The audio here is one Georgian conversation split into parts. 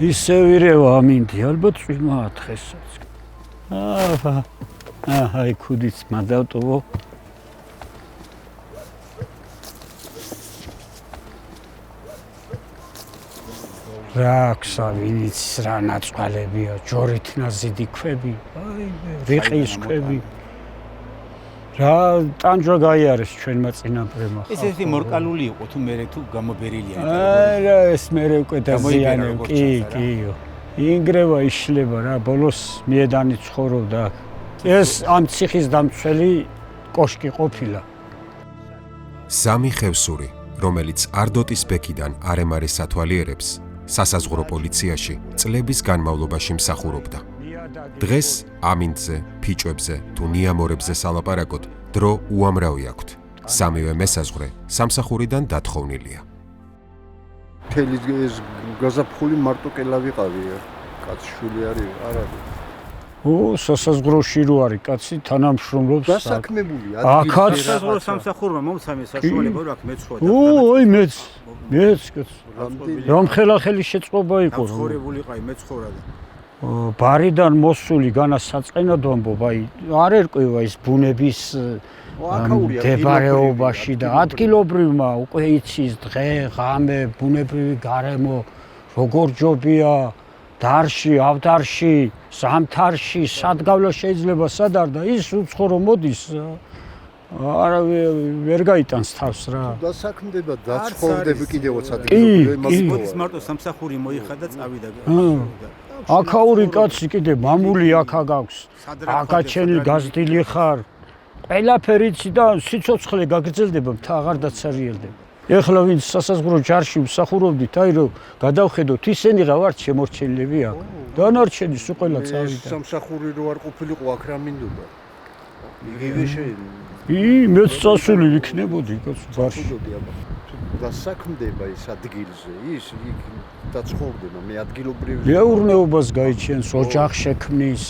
ისე ვირევა ამინდი, ალბათ წვიმა დღესაც. აი ქუდიც მადავტოვო. რაქსა ვინიც რა ნაწყალებია, ჯორით ნაზიდი ქვები, აი რიყის ქვები. რა ტანჯვა გაიარეს ჩვენმა წინაპრებმა. ესეთი მორკალული იყო თუ მე თუ გამობერილია. არა ეს მე უკვე დაზიანებ, კი. ინგრევა იშლება რა, ბოლოს მიედანი ცხოვრობდა. ეს ამ ციხის დამცველი კოშკი ყოფილა. სამი ხევსური, რომელიც არდოტის ბექიდან არემარეს ათვალიერებს, სასაზღვრო პოლიციაში წლების განმავლობაში მსახურობდა. დღეს ამინდზე, ფიჭვებზე თუ ნიამორებზე სალაპარაკოდ დრო უამრავი აქვთ. სამივე მესაზღვრე სამსახურიდან დათხოვნილია. მთელი ეს გაზაფხული მარტო კელა ვიყავია. კაცშვილი არის, არ არის. სასაზღვროში რო არის კაცი თანამშრომლობს. დასაქმებულია. აქაც სასაზღვრო სამსახურმა მომცამე საშუალება რა მეცხოვა. ოი მეც რომ ხელახელი შეწყობა იყო. ცხოვრებულიყავი მეცხოვრა და ბარიდან მოსული განასაწყენად ვამბობ, აი არ ერკვევა ის ბუნების მდებარეობაში და ადგილობრივმა უკვე იცის დღე, ღამე, ბუნებრივი გარემო, როგორ ჯობია დარში, ავდარში, ზამთარში, სადგავლო შეიძლება სად არ და ის უცხორო მოდის არა ვერ გაიტანს თავს რა. დასაქმდება, დაცხოვდება კიდევაც ადგილობრივი მოდის მარტო სამსახური მოიხადა წავიდა. აქაური კაცი კიდე მამული აქა გაქვს. აკაჩენი გაზრდილი ხარ. ყველაფერი იცი და სიცოცხლე გაგრძელდება, მთა აღარ დაცარიელდება. ეხლა ვინც სასაზღვრო ჯარში მსახურობდით, აი რომ გადავხედოთ, ისინი რა ვართ შემორჩენილები აქ. დანარჩენი სულ ყველა წავიდა. სამსახური რო არ ყოფილიყო აქ რა მინდოდა. იგივე შეიძლება. მეც წასული ვიქნებოდი კაცო ჯარში. დასაქმდება ის ადგილზე, ის იქ დაცხოვრდება, მე ადგილობრივი. მეურნეობას გაიჩენს, ოჯახ შექმნის.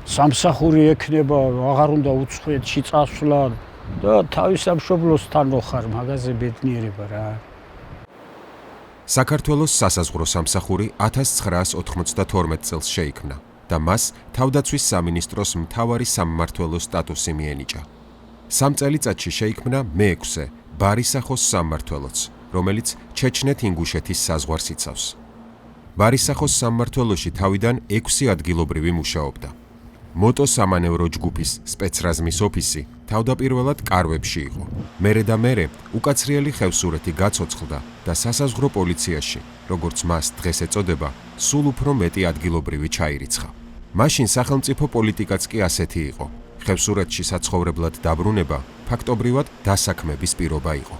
სამსახური ექნება, აღარ უნდა უცხოეთში წასვლა და თავის სამშობლოსთან ხარ, მაგაზე ბედნიერება რა. საქართველოს სასაზღვრო სამსახური 1992 წელს შეიქმნა და მას თავდაცვის სამინისტროს მთავარი სამმართველოს სტატუსი მიენიჭა. 3 წელიწადში შეიქმნა მე-6 ბარისახოს სამმართველოც, რომელიც ჩეჩნეთ-ინგუშეთის საზღვარს იცავს. ბარისახოს სამმართველოში თავიდან 6 ადგილობრივი მუშაობდა. მოტოსამანევრო ჯგუფის სპეცრაზმის ოფისი თავდაპირველად კარვებში იყო. მერე და მერე უკაცრიელი ხევსურეთი გაცოცხლდა და სასაზღვრო პოლიციაში, როგორც მას დღეს ეწოდება, სულ უფრო მეტი ადგილობრივი ჩაირიცხა. მაშინ სახელმწიფო პოლიტიკაც კი ასეთი იყო. ხევსურეთში საცხოვრებლად დაბრუნება ფაქტობრივად დასაქმების პირობა იყო.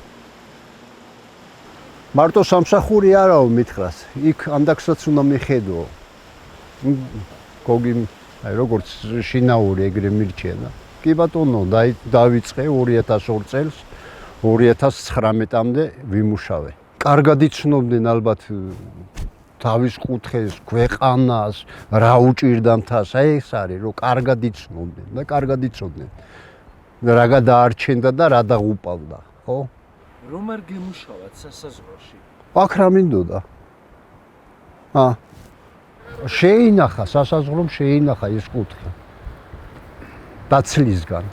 მარტო სამსახური არაო მითხრას, იქ ამდაგსაც უნდა მიხედო. გოგი აი როგორც შინაური ეგრე მირჩენა. კი ბატონო, დავიწყე 2002 წელს, 2019-მდე ვიმუშავე. კარგად იცნობდნენ ალბათ თავის კუთხეს, ქვეყანას, რა უჭირდა მთას, აი ეს არის, რომ კარგად იცნობდნენ და კარგად იცოდნენ. რა გადაარჩენდა და რა დაღუპავდა, ხო? რომ არ გემუშავად სასაზღვროში? აქ რა მინდოდა? შეინახა, სასაზღვრომ შეინახა ეს კუთხე. დაცლისგან.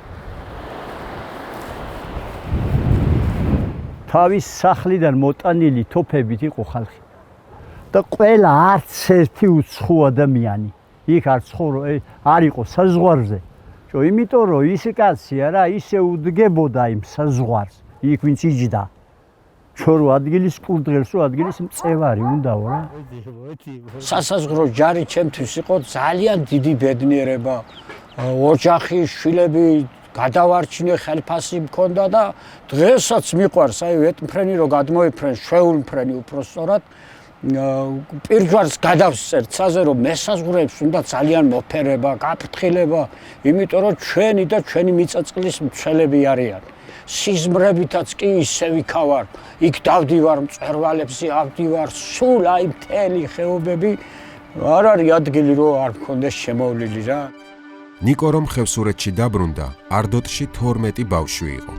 თავის სახლიდან მოტანილი თოფებით იყო ხალხი. და ყველა არც ერთი უცხო ადამიანი იქ არ იყო საზღვარზე. იმიტომ რომ ის კაცი არა ისე უდგებოდა იმ საზღვარს, იქ ვინც იჯდა. ჩორო ადგილის კურდღელს რო ადგილის მწევარი უნდაო რა. სასაზღვრო ჯარი ჩემთვის იყო ძალიან დიდი ბედნიერება. ოჯახი, შვილები გადავარჩინე, ხელფასი მქონდა და დღესაც მიყვარს, აი ეტმფრენი რო გადმოიფრენ, შეულმფრენი უпроსწორად. პირჯვარს გადავსწერ ცაზე რომ მესაზღვრეებს უნდა ძალიან მოფერება, გაფრთხილება, იმიტომ რომ ჩვენი და ჩვენი მიწაწყლის მცველები არიან. სიზმრებითაც კი ისე ვიქავარ, იქ დავდივარ მწვერვალებზე, ავდივარ, სულ აი მთელი ხეობები, არ არის ადგილი რომ არ მქონდეს შემოვლილი რა. ნიკო რომ ხევსურეთში დაბრუნდა, არდოტში 12 ბავშვი იყო.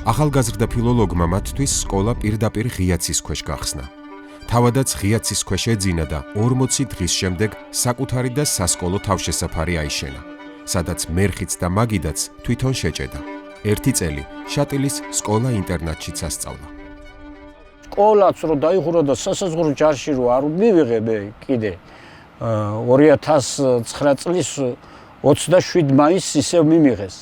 ახალგაზრდა ფილოლოგმა მათთვის სკოლა პირდაპირ ღია ცის ქვეშ გახსნა. თავადაც ღია ცის ქვეშ ეძინა და 40 დღის შემდეგ საკუთარი და სასკოლო თავშესაფარი აიშენა, სადაც მერხიც და მაგიდაც თვითონ შეჭედა. 1 წელი შატილის სკოლა-ინტერნატშიც ასწავლა. სკოლაც რო დაიხურო და სასაზღვრო ჯარში რო არ მივიღე კიდე 2009 წლის 27 მაისს ისევ მიმიღეს.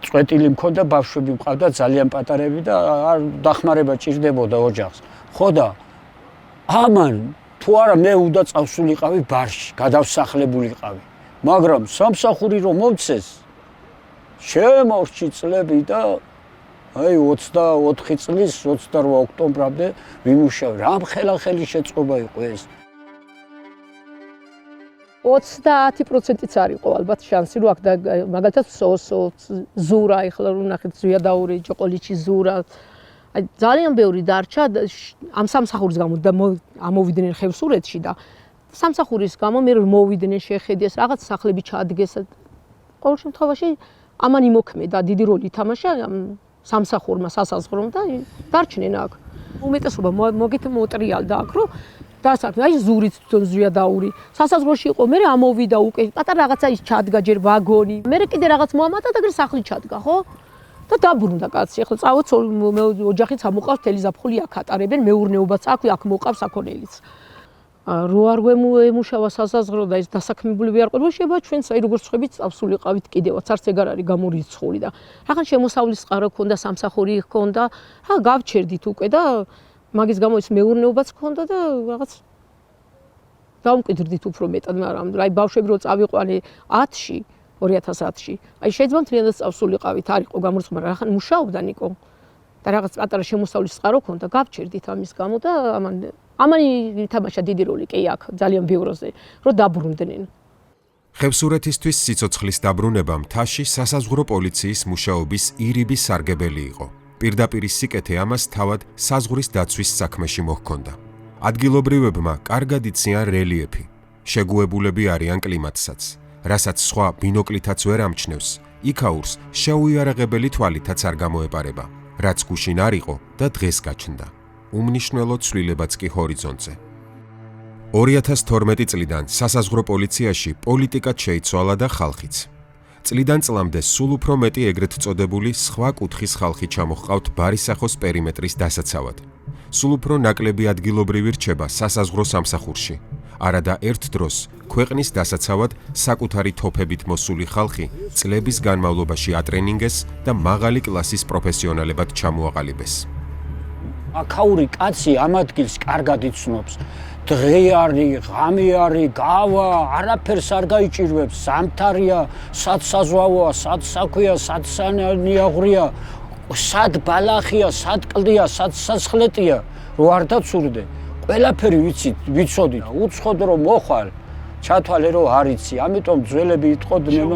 წვეტილი მქონდა, ბავშვები მყავდა ძალიან პატარები და არ დახმარება ჭირდებოდა ოჯახს. ხო და ამან თუ არა მე უნდა წავსულიყავი ბარში, გადავსახლებულიყავი. მაგრამ სამსახური რომ მომცეს შემორჩი წლები და აი 24 წლის 28 ოქტომბრამდე ვიმუშავე. რამ ხელახელი შეწყობა იყო ეს? 30%-იც არ იყო ალბათ შანსი რომ აქ და მაგალითად სოსო, ზურა, ეხლა რომ ნახეთ ზვიადაური, ჯოყოლიჩი ზურა. აი ძალიან ბევრი დარჩა ამ სამსახურის გამო და ამოვიდნენ ხევსურეთში და სამსახურის გამო მე რომ მოვიდნენ შეხედეს რაღაც სახლები ჩადგეს. ყოველ შემთხვევაში ამან იმოქმედა დიდი როლი ითამაშა სამსახურმა სასაზღვრომ და დარჩნენ აქ. უმეტესობა მოგეთ მოტრიალდა აქ რომ დასაკ აი ზურით თვითონ ზვიადაური სასაზღვროში იყო მე ამოვიდა უკვე პატარა რაღაცა ის ჩადგა ჯერ ვაგონი მე კიდე რაღაც მოამატა და ეგრე სახლი ჩადგა ხო და დაბრუნდა კაცი ახლა წავოც ოჯახიც ამოყავს თელი ზაფხული აქ ატარებენ მეურნეობაც აქ მოყავს აქონელიც რო არ ვემუშავა სასაზღვრო და ეს დასაქმებულები არ ყოფილა შეიძლება ჩვენც აი როგორც ხვებით წავსულიყავით კიდევაც არც ეგარ არის გამორიცხული და რაღაც შემოსავლის წყარო ქონდა სამსახური ქონდა რა გავჩერდით უკვე და მაგის გამო ის მეურნეობაც ქონდა და რაღაც დავმკვიდრდით უფრო მეტად, მაგრამ აი ბავშვები რო წავიყვანე 10-ში, 2010-ში, აი შეიძლება მთლიანად წავსულიყავით, არ იყო გამორიცხული, მაგრამ ახლა მუშაობდა ნიკო. და რაღაც პატარა შემოსავლის წყარო ქონდა, გავჩერდით ამის გამო და ამან ითამაშა დიდი როლი კი აქ, ძალიან ბევრზე, რომ დაბრუნდნენ. ხევსურეთისთვის სიცოცხლის დაბრუნება მთაში სასაზღვრო პოლიციის მუშაობის ირიბი სარგებელი იყო. პირდაპირ სიკეთე ამას თავად საზღვრის დაცვის საქმეში მოჰქონდა. ადგილობრივებმა კარგად იციან რელიეფი, შეგუებულები არიან კლიმატსაც, რასაც სხვა ბინოკლითაც ვერ ამჩნევს, იქაურს შეუიარაღებელი თვალითაც არ გამოეპარება, რაც გუშინ არ იყო და დღეს გაჩნდა. უმნიშვნელო ცვლილებაც კი ჰორიზონტზე. 2012 წლიდან სასაზღვრო პოლიციაში პოლიტიკად შეიცვალა და ხალხიც. წლიდან წლამდე სულ უფრო მეტი ეგრეთ წოდებული სხვა კუთხის ხალხი ჩამოჰყავთ ბარისახოს პერიმეტრის დასაცავად. სულ უფრო ნაკლები ადგილობრივი რჩება სასაზღვრო სამსახურში. არადა ერთ დროს ქვეყნის დასაცავად საკუთარი თოფებით მოსული ხალხი წლების განმავლობაში ატრენინგეს და მაღალი კლასის პროფესიონალებად ჩამოაყალიბეს. აქაური კაცი ამ ადგილს კარგად იცნობს. დღე არის, ღამე არის, გავა, არაფერს არ გაიჭირვებს, სამთარია, სად საზვავოა, სად საქვია, სად სანიაღვრია, სად ბალახია, სად კლდია, სად სასხლეტია, რო არ დაცურდე. ყველაფერი ვიცოდით, უცხოდ რომ მოხვალ, ჩათვალე რომ არ იცი, ამიტომ ძველები იტყოდნენ,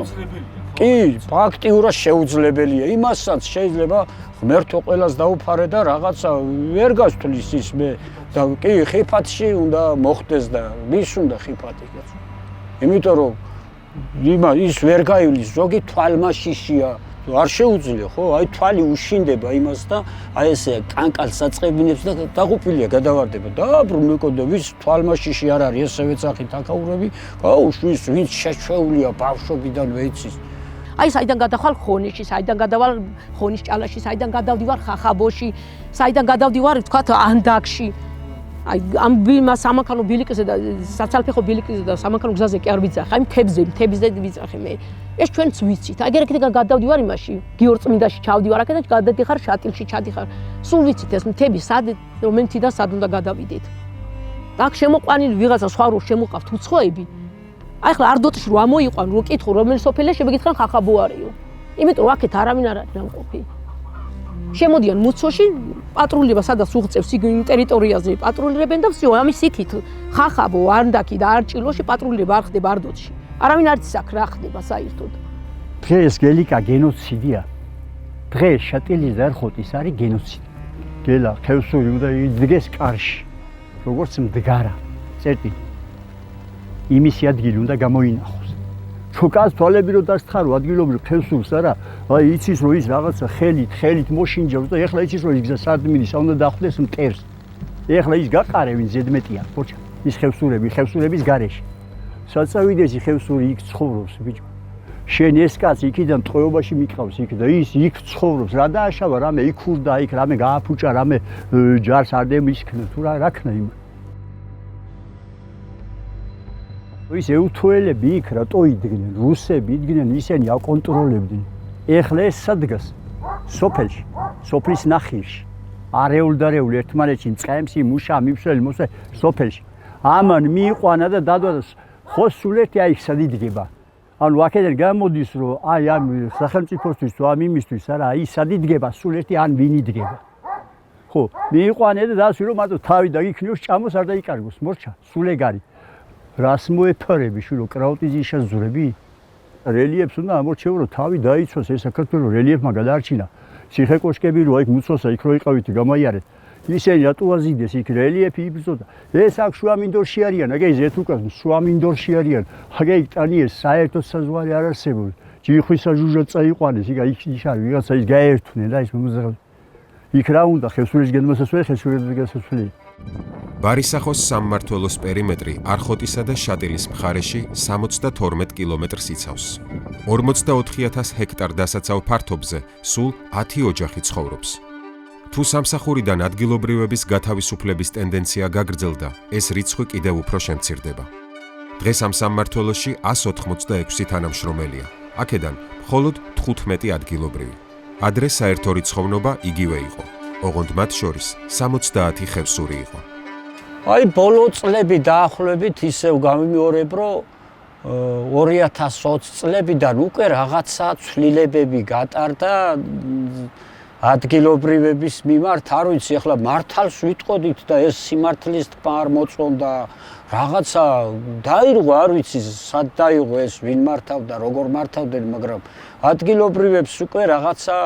კი, ფაქტიურად შეუძლებელია. იმასაც შეიძლება ღმერთო ყველას დაუფარე და რაღაცა ვერ გასთulis ის მე და კი ხიფათში უნდა მოხდეს და ვის უნდა ხიფათი კაცო. იმიტომ რომ ის ვერ გაივლის, ზოგი თვალმაშიშია, არ შეუძლია ხო? აი თვალი უშინდება იმას და აი ესე კანკალს აწყებინებს და დაღუპილია, გადავარდება. დაბრუნეკო და ვის თვალმაშიში არ არის, ესევე წახით აქაურები, გაუშვის, ვინც შეჩვეულია ბავშვობიდან ვეცის. აი საიდან გადახვალ ხონიში, საიდან გადავალ ხონის ჭალაში, საიდან გადავდივარ ხახაბოში, საიდან გადავდივარ თქვათ ანდაკში. აი ამ სამანქანო ბილიკზე და საცალფეხო ბილიკზე და სამანქანო გზაზე კი არ ვიძახე, აი მთებზე ვიძახე მე. ეს ჩვენც ვიცით. აი ეგრეთიდან გადავდივარ იმაში, გიორწმინდაში ჩავდივარ, აქედან გადადიხარ შატილში ჩადიხარ. სულ ვიცით ეს მთები სად მომენტიდან სად უნდა გადავიდეთ. და აქ შემოყვანილი ვიღაცა სხვა რო შემოყავთ უცხოები. აი ხლა არდოტში რო ამოიყვან, რო კითხო რომელი სოფელია, შეგეკითხან ხახაბო არისო. იმიტომ რომ აქეთ არავინ არ არის დამყოფი. შემოდიან მუცოში, პატრულება სადაც უღწევს იგივე ტერიტორიაზე პატრულირებენ და всё, ამის იქით ხახაბო, არდაკი და არჭილოში პატრულირება არ ხდება არდოტში. არავინ არ იცის აქ რა ხდება საერთოდ. დღეს გელიკა გენოციდია. დღეს შატილის და ხოტის არის გენოციდი. გელა ხევსური უნდა იდგეს კარში. როგორც მდგარა. წერტი. იმისი ადგილი უნდა გამოინახოს. ჩოკას თვალები რო დასთხარო ადგილობრივ ხევსურს არა, აი იცის რომ ის რაღაცა ხელით მოშინჯავს და ეხლა იცის რომ ის გზა სარდმინისა უნდა დახვდეს მტერს. ეხლა ის გაყარე ვინ ზედმეტია, ხოჭა. ის ხევსურების გარეშე. საწავიდეს ხევსური იქ ცხოვრობს, ბიჭო. შენ ეს კაცი იქიდან ტყვეობაში მიყავს იქ და ის იქ ცხოვრობს, რა დააშავა, რამე იქურდა იქ, რამე გააფუჭა, რამე ჯარს არ დემისქნა, თუ რა ქნა იმ. ის ეუთოელები იქ რატო იდგნენ, რუსები იდგნენ, ისინი აკონტროლებდნენ. ეხლა ეს სადგას სოფელში, სოფლის ნახირში. არეულ ერთმანეთში მწყემს იმუშა მიფსველი მოსე სოფელში. ამან მიიყვანა და დადვა ხო სულეთი აი სად იდგება. ანუ აქედან გამოდის რომ აი ამ სახელმწიფოსთვის თუ ამ იმისთვის არა აი სად იდგება სულეთი ან ვინ იდგება. ხო, მიიყვანა და დასვი რომ მათო თავი დაგიქნიოს ჭამოს არ დაიკარგოს მორჩა სულეგარი. რას მოეფარები შვილო კრაუტიზის შეზურები? რელიეფს უნდა ამორჩეო რომ თავი დაიცვას ეს საქართველოს რელიეფმა გადაარჩინა. ციხე კოშკები რო იქ მუცოსა იქ რო იყავით გამაიარეთ. ისინი რატო აზიდეს იქ რელიეფი იბრძოდა. ეს აქ შუამინდორში არიან, აგე ზეთუკას შუამინდორში არიან. აგე იტალიეს საერთო საზღვარი არ არსებობს. ჯიხვისა ჟუჟა წაიყვანეს, იქ ის არის ვიღაცა ის გაერთვნენ და ის მომზრალ. იქ რა უნდა ხევსურის გენმოსასვლელი, ხევსურის გასასვლელი. ბარისახოს სამმართველოს პერიმეტრი არხოტისა და შატილის მხარეში 72 კილომეტრს იცავს. 44,000 ჰექტარ დასაცავ ფართობზე სულ 10 ოჯახი ცხოვრობს. თუ სამსახურიდან ადგილობრივების გათავისუფლების ტენდენცია გაგრძელდა, ეს რიცხვი კიდევ უფრო შემცირდება. დღეს ამ სამმართველოში 186 თანამშრომელია. აქედან მხოლოდ 15 ადგილობრივი. ადრე საერთო რიცხოვნობა იგივე იყო. ოღონდ მათ შორის 70 ხევსური იყო. აი ბოლო წლები დაახლოებით ისევ გამიმეორებ, რომ 2020 წლებიდან უკვე რაღაცა ცვლილებები გატარდა ადგილობრივების მიმართ, არ ვიცი, ახლა მართალს ვიტყოდით და ეს სიმართლის თქმა არ მოწონდა, რაღაცა დაირღვა, არ ვიცი, სად დაიღო ეს, ვინ მართავდა, როგორ მართავდნენ, მაგრამ ადგილობრივებს უკვე რაღაცა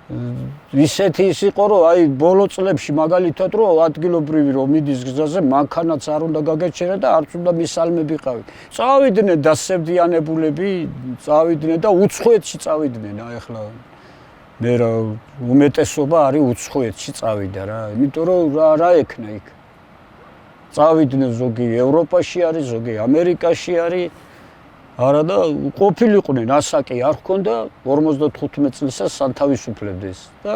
ისეთი ის იყო, რომ აი ბოლო წლებში მაგალითად რომ ადგილობრივი რომ მიდის გზაზე, მანქანაც არ უნდა გაგეჩერა და არც უნდა მისალმები ყავი. წავიდნენ დასევდიანებულები, წავიდნენ და უცხოეთში წავიდნენ, აი ახლა მე რა უმეტესობა არის უცხოეთში წავიდა რა, იმიტომ რომ რა ექნა იქ. წავიდნენ ზოგი ევროპაში არის, ზოგი ამერიკაში არის. არა და ყოფილიყვნენ ასაკი არ ჰქონდა 55 წლისას სათავისუფლებდეს და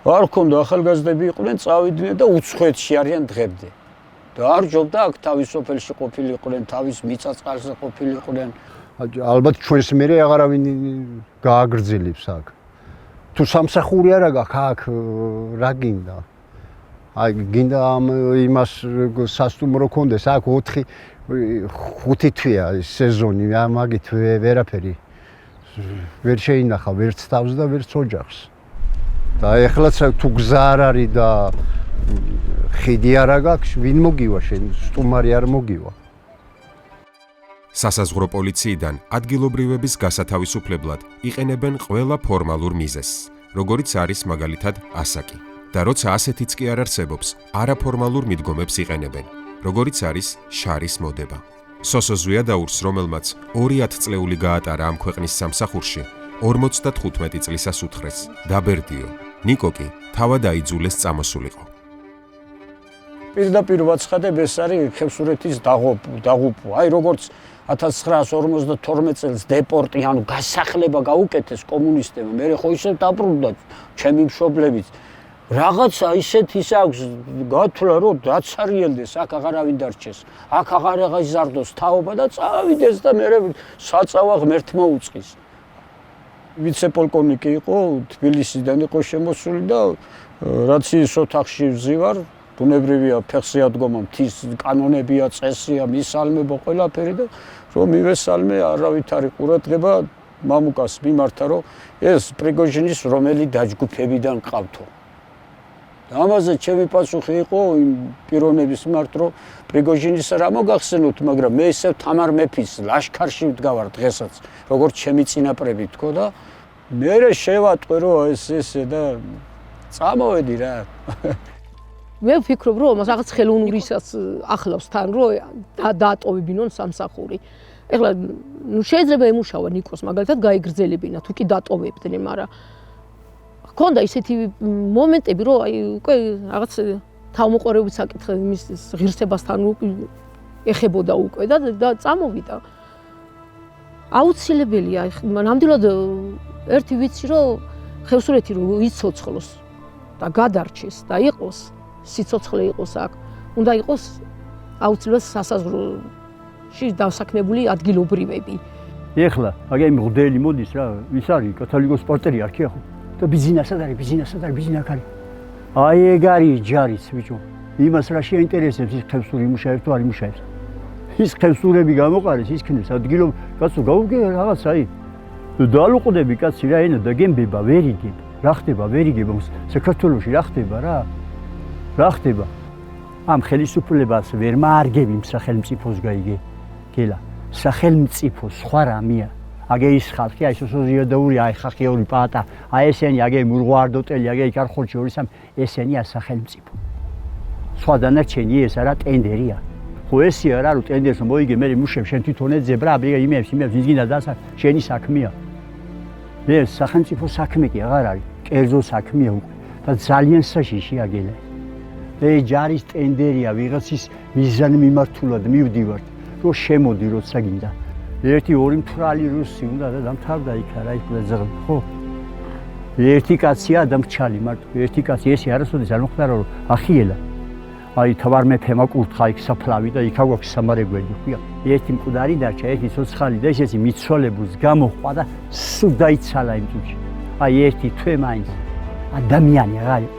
არ ჰქონდა ახალგაზრდები იყვნენ წავიდნენ და უცხოეთში არიან დღემდე და არ ჯობდა აქ თავისუფელში ყოფილიყვნენ თავის მიწა-წყალზე ყოფილიყვნენ ალბათ ჩვენს მერე აღარავინ გააგრძელებს აქ თუ სამსახური არა გაქვს აქ რა გინდა აი გინდა ამ იმას სასტუმრო კონდეს აქ 5 თვეა სეზონი მაგით ვერაფერი ვერ შეინახა ვერც თავს და ვერც ოჯახს და ეხლაც თუ გზა არ არის და ხიდი არ აქვს ვინ მოგივა შენ სტუმარი არ მოგივა სასაზღვრო პოლიციიდან ადგილობრივების გასათავისუფლებლად იყენებენ ყველა ფორმალურ მიზეზს როგორიც არის მაგალითად ასაკი და როცა ასეთიც კი არ არსებობს არაფორმალურ მიდგომებს იყენებენ როგორიც არის შარის მოდება. სოსო ზვიადაურს, რომელმაც 20 წლეული გაატარა ამ ქვეყნის სამსახურში, 55 წლისას უთხრეს. დაბერდიო, ნიკო კი თავად აიძულეს წამოსულიყო. პირდაპირ ვაცხადებ, ეს არის ხევსურეთის დაღუპვა. აი როგორც 1952 წელს დეპორტი, ანუ გასახლება გაუკეთეს კომუნისტებმა, მე ხო ისევ დაბრუნდა ჩემი მშობლებიც. რაღაცა ისეთი აქვს გათვლა რომ დაცარიელდეს აქ აღარავინ დარჩეს აქ აღარ აღიზარდოს თაობა და წავიდეს და მე საწავა ღმერთმა უწყის ვიცე-პოლკოვნიკი იყო თბილისიდან იყო შემოსული და რაც ის ოთახში ვზივარ ბუნებრივია ფეხზე ადგომა მთის კანონებია წესია მისალმება ყველაფერი და რომ მივესალმე არავითარი ყურადღება მამუკას მიმართა რომ ეს პრიგოჟინის რომელი დაჯგუფებიდან ყავთო ამაზე ჩემი პასუხი იყო იმ პიროვნების მიმართ, რომ პრიგოჟინის რა მოგახსენოთ, მაგრამ მე ისევ თამარ მეფის ლაშქარში ვდგავარ დღესაც, როგორც ჩემი წინაპრები თქო და მე შევატყვე რომ ესე და წამოვედი რა. მე ვფიქრობ, რომ რაღაც ხელოვნურისაც ახლავს თან, რომ დაატოვებინონ სამსახური. ეხლა შეიძლება ემუშავა ნიკოს, მაგალითად გაიგრძელებინა, თუ კი დატოვებდნენ, მაგრამ ხონდა ისეთი მომენტები, რომ აი უკვე რაღაც თავმოყრობით საკითხი მის ღირსებასთან ეხებოდა უკვე და წამოვიდა. აუცილებელია, ნამდვილად ერთი ვიცი რომ ხევსურეთი რომ იცოცხლოს და გადარჩეს და იყოს სიცოცხლე იყოს აქ, უნდა იყოს აუცილებლად სასაზღვროში დასაქმებული ადგილობრივები. ეხლა აგე მღვდელი მოდის რა, ვის არის კათოლიკოს პატრიარქი ხო? და ბიზნესად არის, ბიზნესად არის, ბიზნესად არის. აი ეგ არის ჯარიც ბიჭო. იმას რა შეინტერესებს ის ხევსური იმუშავებს თუ არ იმუშავებს. ის ხევსურები გამოყარეს, ის ქნეს ადგილობ, კაცო გაუგე რაღაც აი. დალუყდები კაცი რა ენა და გემბება, ვერ იგებ. რა ხდება, ვერ იგებ. საქართველოში რა ხდება რა? რა ხდება? ამ ხელისუფლებას ვერ მარგები სახელმწიფოს გაიგე. გელა, სახელმწიფო სხვა რამეა. აგე ის ხალხი, აი სოციალისტური, აი ხახიური პატა, აი ესენი აგე მურღვარდოტელი, აგე იქარხორჩი 2-3 ესენია სახელმწიფო. სხვა დანარჩენი ეს არა ტენდერია. ხო ესია რა რომ ტენდერს მოიგე მე მუშებ შენ თვითონ ეძებ რა ბრიგა იმებს ვიზგინდა დასა შენი საქმეა. ეს სახელმწიფო საქმე კი აღარ არის, კერძო საქმეა უკვე და ძალიან საშიში აგელა. ჯარის ტენდერია ვიღაცის მიზანმიმართულად მივდივართ რომ შემოდი როცა გინდა. ერთი ორი მთვრალი რუსი უნდა და დამთავრდა იქ რა იქ ზღ ხო? ერთი კაცია დამრჩალი მარტო ერთი კაცი ესე არასოდეს არ მოხდა რომ ახიელა. აი თავარ მეფემა კურთხა იქ საფლავი და იქ აგვაქვს სამარეგველი ხია. ერთი მკვდარი დარჩა, ერთი ცოცხალი და ესეთი მიცვალებულს გამოხვა და სულ დაიცალა იმ წუთში. აი ერთი თვე მაინც ადამიანი აღარ იყო.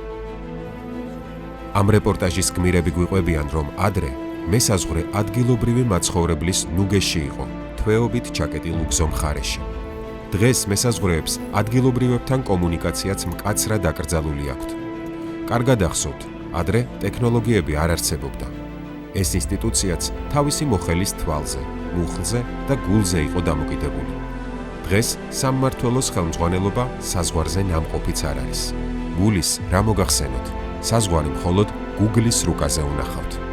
ამ რეპორტაჟის გმირები გვიყვებიან, რომ ადრე მესაზღვრე ადგილობრივი მაცხოვრებლის ნუგეში იყო, თვეობით ჩაკეტილ უგზო მხარეში. დღეს მესაზღვრეებს ადგილობრივებთან კომუნიკაციაც მკაცრად დაკრძალული აქვთ. კარგად ახსოვთ, ადრე ტექნოლოგიები არ არსებობდა. ეს ინსტიტუციაც თავისი მოხელის თვალზე, მუხლზე და გულზე იყო დამოკიდებული. დღეს სამმართველოს ხელმძღვანელობა საზღვარზე ნამყოფიც არ არის. გულის რა მოგახსენოთ? საზღვარი მხოლოდ Google-ის რუკაზე უნახავთ.